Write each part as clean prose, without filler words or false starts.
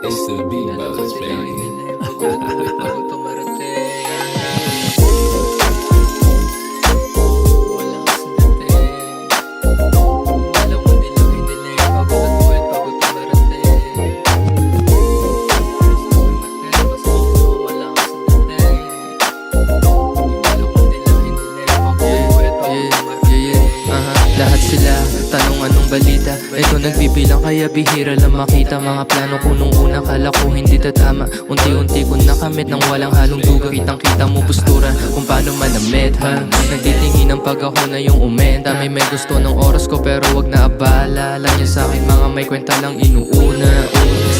It's the beat brothers, baby. Lahat sila, tanong anong balita. Ito nagbibilang kaya bihira lang makita. Mga plano ko nung una kala ko hindi tatama. Unti-unti ko nakamit ng walang halong duga. Kitang-kita mo postura kung paano manamit ha. Nagtitingin ng pag ako na yung umenta. May gusto ng oras ko pero wag na abala. Lang niya sa'kin mga may kwenta lang inuuna.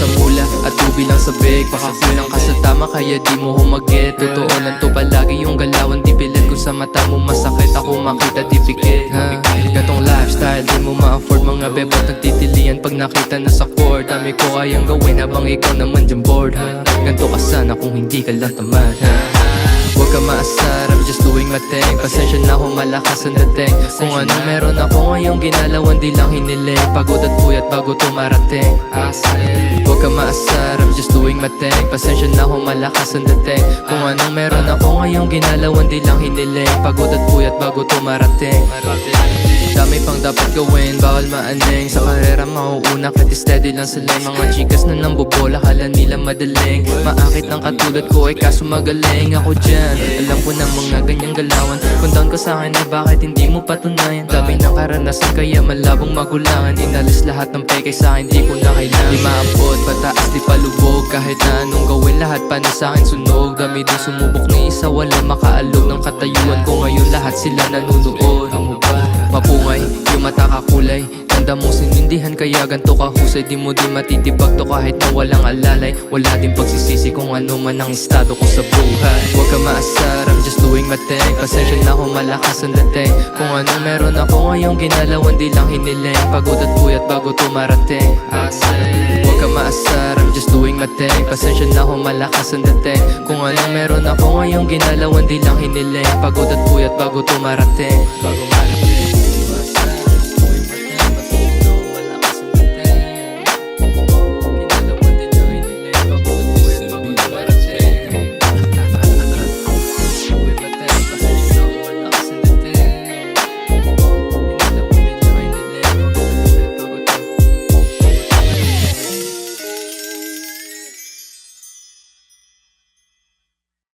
Sa mula at tubi lang sa beg. Baka kulang ka sa tama kaya di mo humagit. Totoo lang to palagi yung galawan. Di pilit ko sa mata mo masakit. Ako makita di pikit ha. Gatong lifestyle di mo ma-afford. Mga bebot nagtitilian pag nakita na sa court. Dami ko kayang gawin habang ikaw naman dyan bored ha. Ganto ka sana kung hindi ka lang tamad ha. Huwag ka maasar, I'm just doing my thing. Pasensya na kung malakas ang dating. Kung anong meron ako ngayong ginalawan di lang hiniling. Pagod at puyat bago tumarating. Huwag ka maasar, I'm just doing my thing. Pasensya na kung malakas ang dating. Kung anong meron ako ngayong ginalawan di lang hiniling. Pagod at puyat bago tumarating. Dami pang dapat gawin, bawal maaning. Sa karera mauuna kahit steady lang sila. Mga chikas na nambobola, kala nila madaling. Maakit ang katulad ko ay kaso magaling. Ako dyan, alam ko ng mga ganyang galawan. Kung down ka sa'kin ay bakit hindi mo patunayan. Dami ng karanasan kaya malabong magulangan. Inalis lahat ng peke sa'kin, di ko na kailangan. Di maabot, pataas di palubog. Kahit na anong gawin lahat pa na sa'kin sunog. Dami din sumubok ni isa, wala makaalog ng katayuan ko. Ngayon lahat sila nanunood. Mapungay, yung mata kakulay. Tanda mong sinindihan kaya ganto kahusay. Di mo di matitibag to kahit na walang alalay. Wala din pagsisisi kung ano man ang estado ko sa buhay. Huwag ka maasar, I'm just doing my thing. Pasensya na kung malakas ang dating. Kung anong meron ako ngayong ginalawan di lang hiniling. Pagod at puyat bago tumarating. Huwag ka maasar, I'm just doing my thing. Pasensya na kung malakas ang dating. Kung anong meron ako ngayong ginalawan di lang hiniling. Pagod at puyat bago tumarating.